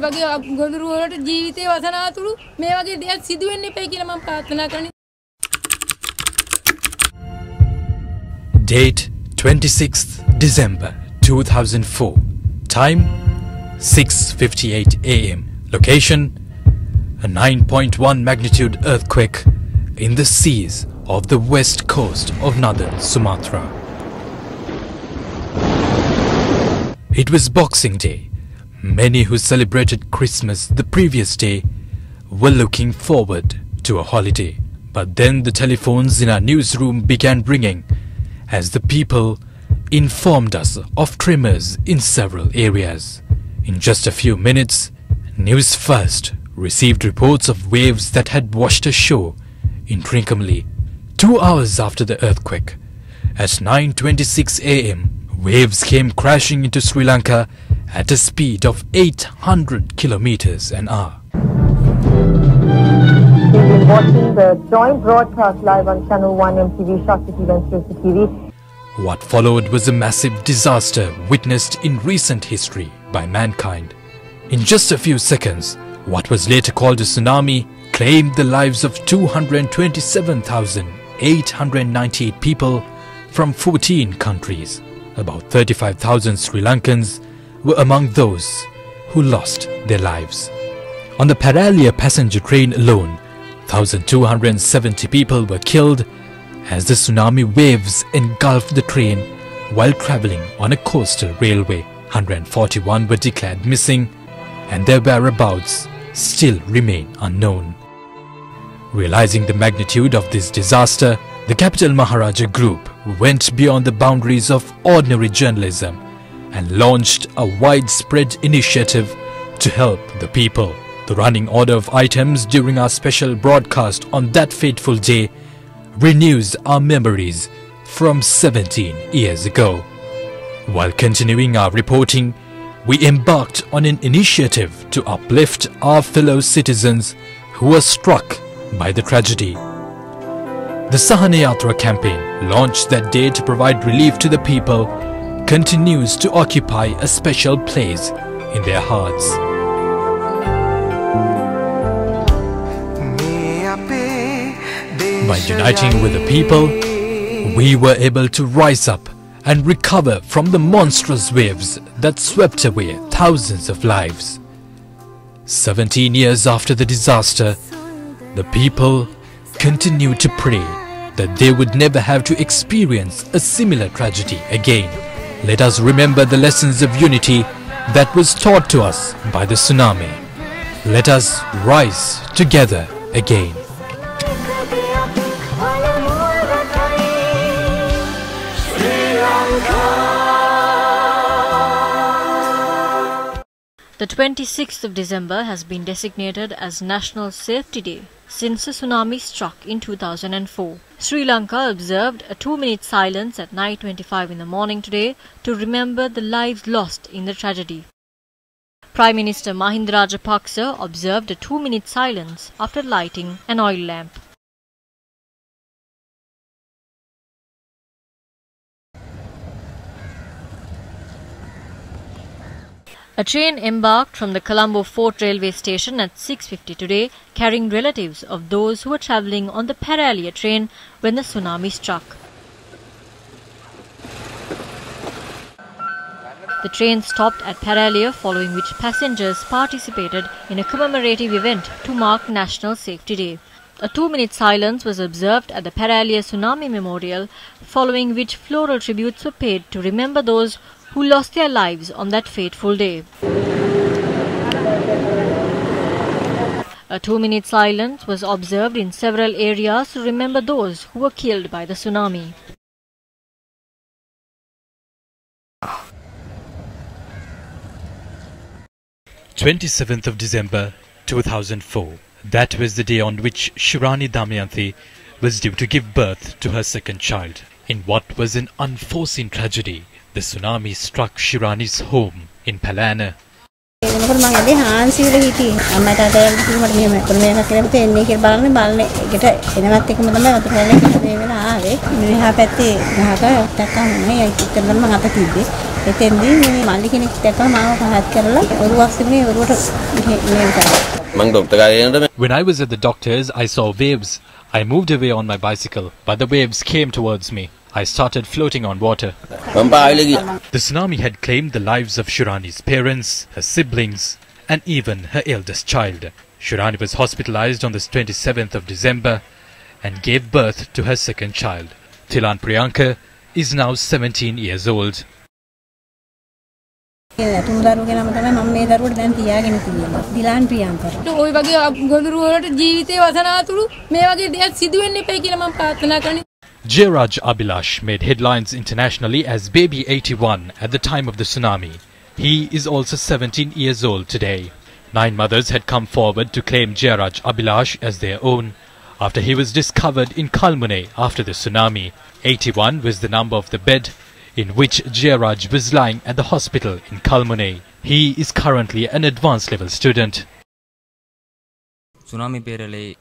වගේ ගොනුරු වලට ජීවිතේ වසනාතුරු මේ වගේ දෙයක් සිදු වෙන්න එපයි කියලා මම ප්‍රාර්ථනා කරනවා. Date 26th December 2004. Time 6:58 a.m. Location a 9.1 magnitude earthquake in the seas of the west coast of northern Sumatra. It was Boxing Day. Many who celebrated Christmas the previous day were looking forward to a holiday. But then the telephones in our newsroom began ringing as the people informed us of tremors in several areas. In just a few minutes, Newsfirst received reports of waves that had washed ashore in Trincomalee. 2 hours after the earthquake, at 9:26 a.m., waves came crashing into Sri Lanka at a speed of 800 kilometers an hour. You've been watching the joint broadcast live on Channel 1 MTV Shakti TV and Sri TV. What followed was a massive disaster witnessed in recent history by mankind. In just a few seconds, what was later called a tsunami claimed the lives of 227,898 people from 14 countries. About 35,000 Sri Lankans were among those who lost their lives. On the Paralia passenger train alone, 1,270 people were killed as the tsunami waves engulfed the train while travelling on a coastal railway. 141 were declared missing and their whereabouts still remain unknown. Realizing the magnitude of this disaster, the Capital Maharaja Group went beyond the boundaries of ordinary journalism and launched a widespread initiative to help the people. The running order of items during our special broadcast on that fateful day renews our memories from 17 years ago. While continuing our reporting, we embarked on an initiative to uplift our fellow citizens who were struck by the tragedy. The Sahanayatra campaign, launched that day to provide relief to the people, continues to occupy a special place in their hearts. By uniting with the people, we were able to rise up and recover from the monstrous waves that swept away thousands of lives. 17 years after the disaster, the people continue to pray that they would never have to experience a similar tragedy again. Let us remember the lessons of unity that was taught to us by the tsunami. Let us rise together again. The 26th of December has been designated as National Safety Day since the tsunami struck in 2004. Sri Lanka observed a 2-minute silence at 9:25 in the morning today to remember the lives lost in the tragedy. Prime Minister Mahinda Rajapaksa observed a 2-minute silence after lighting an oil lamp. A train embarked from the Colombo Fort railway station at 6:50 today, carrying relatives of those who were travelling on the Paralia train when the tsunami struck. The train stopped at Paralia, following which passengers participated in a commemorative event to mark National Safety Day. A 2-minute silence was observed at the Paralia Tsunami Memorial, following which floral tributes were paid to remember those who lost their lives on that fateful day. A 2-minute silence was observed in several areas to remember those who were killed by the tsunami. "27th of December 2004. That was the day on which Shirani Damayanti was due to give birth to her second child. In what was an unforeseen tragedy, the tsunami struck Shirani's home in Palana. එතෙන්දී මේ මල්ලි කෙනෙක් දැකලා මාව පහත් කරලා ඔරුවක් සිමේ ඔරුවට මෙහෙම කරා. මං doctor ගායනට When I was at the doctor's, I saw waves. I moved away on my bicycle, but the waves came towards me. I started floating on water. මං පාවෙල ගියා. The tsunami had claimed the lives of Shurani's parents, her siblings, and even her eldest child. Shurani was hospitalized on the 27th of December and gave birth to her second child. Tilan Priyanka is now 17 years old. තුන් දරුවගේ නම තමයි මම මේ දරුවට දැන් තියාගෙන තියෙන්නේ. දිලාන් ප්‍රියංකා. ওই වගේ ගොදුරු වලට ජීවිතේ වසනාතුරු මේ වගේ දෙයක් සිදු වෙන්න එපයි කියලා මම ප්‍රාර්ථනා කරන්නේ. Jairaj Abhilash made headlines internationally as Baby 81 at the time of the tsunami. He is also 17 years old today. 9 mothers had come forward to claim Jairaj Abhilash as their own after he was discovered in Kalmune after the tsunami. 81 was the number of the bed in which Jairaj was lying at the hospital in Kalmune. He is currently an advanced level student.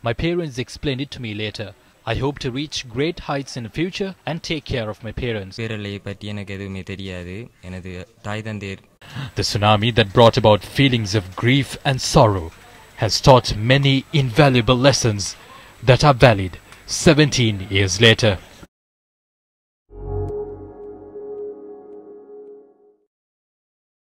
My parents explained it to me later. I hope to reach great heights in the future and take care of my parents. The tsunami that brought about feelings of grief and sorrow has taught many invaluable lessons that are valid 17 years later.